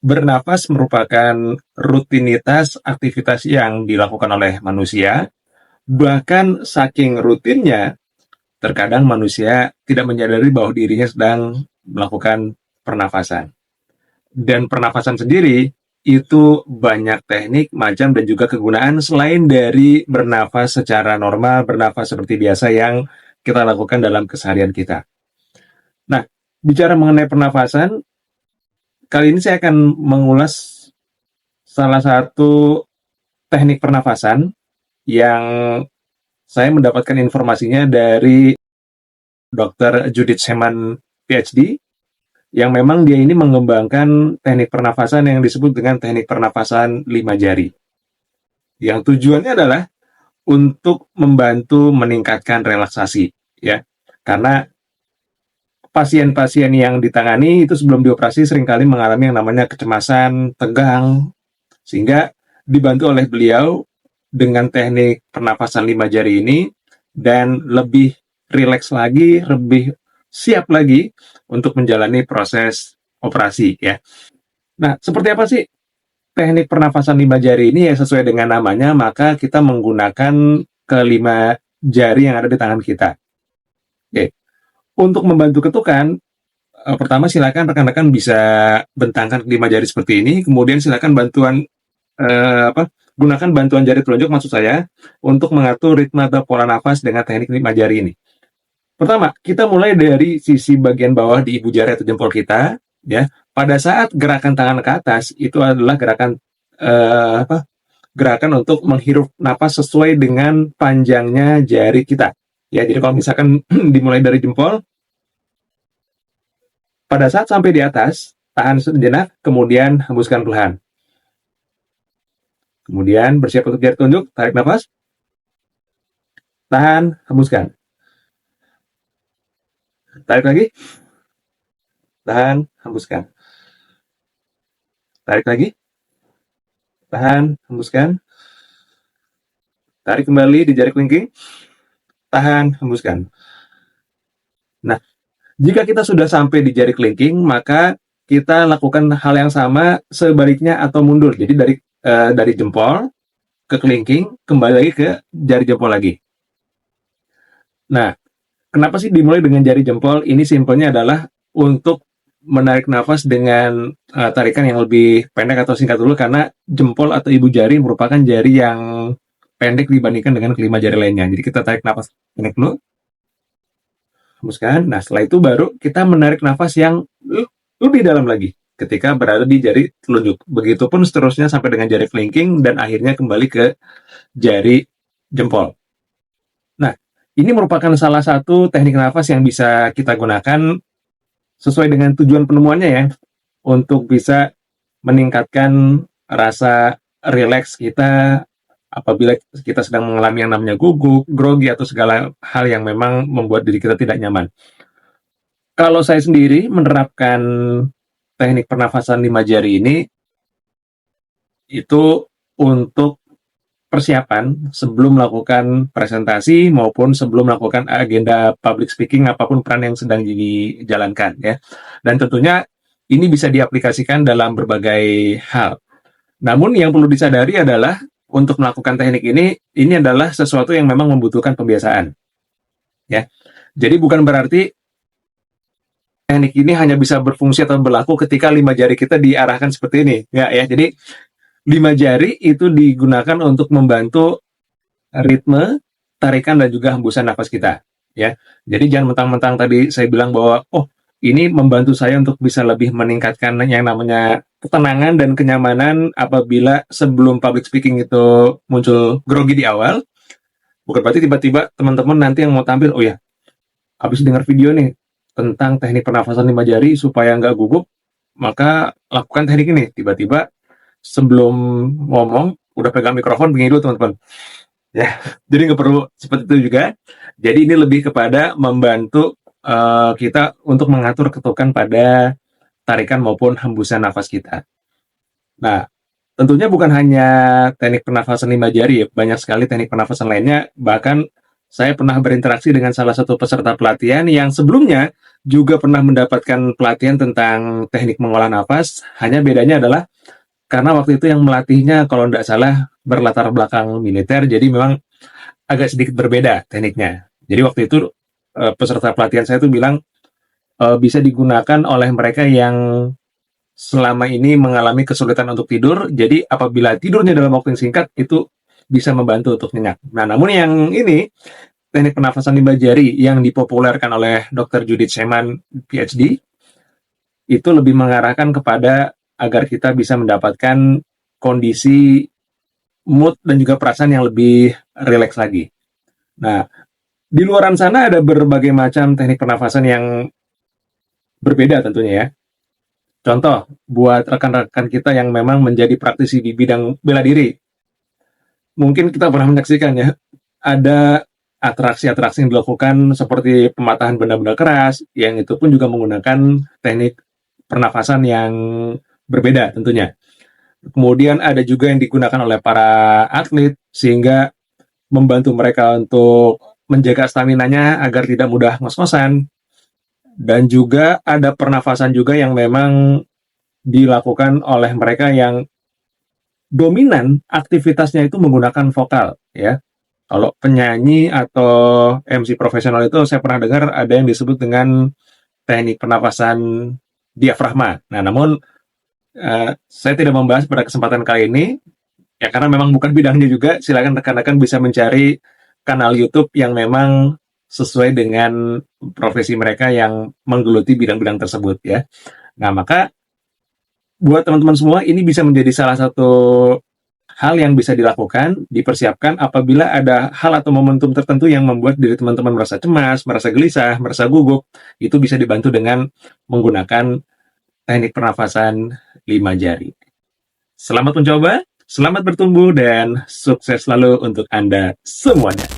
Bernafas merupakan rutinitas aktivitas yang dilakukan oleh manusia, bahkan saking rutinnya, terkadang manusia tidak menyadari bahwa dirinya sedang melakukan pernafasan. Dan pernafasan sendiri itu banyak teknik, macam, dan juga kegunaan selain dari bernafas secara normal, bernafas seperti biasa yang kita lakukan dalam keseharian kita. Nah, bicara mengenai pernafasan, kali ini saya akan mengulas salah satu teknik pernafasan yang saya mendapatkan informasinya dari Dr. Judith Sheman, PhD, yang memang dia ini mengembangkan teknik pernafasan yang disebut dengan teknik pernafasan 5 jari. Yang tujuannya adalah untuk membantu meningkatkan relaksasi, ya. Karena pasien-pasien yang ditangani itu sebelum dioperasi seringkali mengalami yang namanya kecemasan, tegang, sehingga dibantu oleh beliau dengan teknik pernafasan 5 jari ini dan lebih rileks lagi, lebih siap lagi untuk menjalani proses operasi, ya. Nah, seperti apa sih teknik pernafasan 5 jari ini? Ya, sesuai dengan namanya, maka kita menggunakan kelima jari yang ada di tangan kita. Oke. Untuk membantu ketukan, pertama silakan rekan-rekan bisa bentangkan kelima jari seperti ini, kemudian silakan gunakan bantuan jari telunjuk maksud saya untuk mengatur ritme atau pola nafas dengan teknik 5 jari ini. Pertama, kita mulai dari sisi bagian bawah di ibu jari atau jempol kita, ya. Pada saat gerakan tangan ke atas itu adalah gerakan untuk menghirup napas sesuai dengan panjangnya jari kita. Ya, jadi kalau misalkan dimulai dari jempol, pada saat sampai di atas, tahan sejenak, kemudian hembuskan perlahan. Kemudian bersiap untuk jari telunjuk, tarik nafas, tahan, hembuskan. Tarik lagi, tahan, hembuskan. Tarik lagi, tahan, hembuskan. Tarik kembali di jari kelingking, tahan, hembuskan. Nah, jika kita sudah sampai di jari kelingking, maka kita lakukan hal yang sama sebaliknya atau mundur. Jadi dari jempol ke kelingking, kembali lagi ke jari jempol lagi. Nah, kenapa sih dimulai dengan jari jempol? Ini simpelnya adalah untuk menarik nafas dengan tarikan yang lebih pendek atau singkat dulu, karena jempol atau ibu jari merupakan jari yang pendek dibandingkan dengan kelima jari lainnya. Jadi kita tarik nafas pendek dulu, hembuskan. Nah, setelah itu baru kita menarik nafas yang lebih dalam lagi ketika berada di jari telunjuk. Begitupun seterusnya sampai dengan jari kelingking dan akhirnya kembali ke jari jempol. Nah, ini merupakan salah satu teknik nafas yang bisa kita gunakan sesuai dengan tujuan penemuannya, ya, untuk bisa meningkatkan rasa rileks kita apabila kita sedang mengalami yang namanya gugup, grogi, atau segala hal yang memang membuat diri kita tidak nyaman. Kalau saya sendiri menerapkan teknik pernafasan 5 jari ini, itu untuk persiapan sebelum melakukan presentasi maupun sebelum melakukan agenda public speaking, apapun peran yang sedang dijalankan, ya. Dan tentunya ini bisa diaplikasikan dalam berbagai hal. Namun yang perlu disadari adalah untuk melakukan teknik ini adalah sesuatu yang memang membutuhkan pembiasaan, ya. Jadi bukan berarti teknik ini hanya bisa berfungsi atau berlaku ketika 5 jari kita diarahkan seperti ini, ya. Jadi 5 jari itu digunakan untuk membantu ritme, tarikan, dan juga hembusan nafas kita, ya. Jadi jangan mentang-mentang tadi saya bilang bahwa ini membantu saya untuk bisa lebih meningkatkan yang namanya ketenangan dan kenyamanan apabila sebelum public speaking itu muncul grogi di awal. Bukan berarti tiba-tiba teman-teman nanti yang mau tampil, habis dengar video nih tentang teknik pernafasan 5 jari supaya nggak gugup, maka lakukan teknik ini. Tiba-tiba sebelum ngomong udah pegang mikrofon begini dulu, teman-teman, ya. Jadi nggak perlu seperti itu juga. Jadi ini lebih kepada membantu kita untuk mengatur ketukan pada tarikan maupun hembusan nafas kita. Nah, tentunya bukan hanya teknik pernafasan 5 jari, ya. Banyak sekali teknik pernafasan lainnya. Bahkan saya pernah berinteraksi dengan salah satu peserta pelatihan yang sebelumnya juga pernah mendapatkan pelatihan tentang teknik mengolah nafas, hanya bedanya adalah karena waktu itu yang melatihnya kalau tidak salah berlatar belakang militer, jadi memang agak sedikit berbeda tekniknya. Jadi waktu itu peserta pelatihan saya itu bilang bisa digunakan oleh mereka yang selama ini mengalami kesulitan untuk tidur, jadi apabila tidurnya dalam waktu yang singkat, itu bisa membantu untuk nyenyak. Nah, namun yang ini, teknik pernafasan limbah jari yang dipopulerkan oleh Dr. Judith Sheman, PhD, itu lebih mengarahkan kepada agar kita bisa mendapatkan kondisi mood dan juga perasaan yang lebih rileks lagi. Nah, di luaran sana ada berbagai macam teknik pernafasan yang berbeda tentunya ya. Contoh, buat rekan-rekan kita yang memang menjadi praktisi di bidang bela diri, mungkin kita pernah menyaksikan ya, ada atraksi-atraksi yang dilakukan seperti pematahan benda-benda keras, yang itu pun juga menggunakan teknik pernafasan yang berbeda tentunya. Kemudian ada juga yang digunakan oleh para atlet, sehingga membantu mereka untuk menjaga stamina-nya agar tidak mudah ngos-ngosan. Dan juga ada pernafasan juga yang memang dilakukan oleh mereka yang dominan aktivitasnya itu menggunakan vokal ya. Kalau penyanyi atau MC profesional itu saya pernah dengar ada yang disebut dengan teknik pernapasan diafragma. Nah, namun saya tidak membahas pada kesempatan kali ini ya karena memang bukan bidangnya juga. Silakan rekan-rekan bisa mencari kanal YouTube yang memang sesuai dengan profesi mereka yang menggeluti bidang-bidang tersebut ya. Nah, maka buat teman-teman semua ini bisa menjadi salah satu hal yang bisa dilakukan, dipersiapkan apabila ada hal atau momentum tertentu yang membuat diri teman-teman merasa cemas, merasa gelisah, merasa gugup, itu bisa dibantu dengan menggunakan teknik pernafasan 5 jari. Selamat mencoba, selamat bertumbuh, dan sukses selalu untuk Anda semuanya.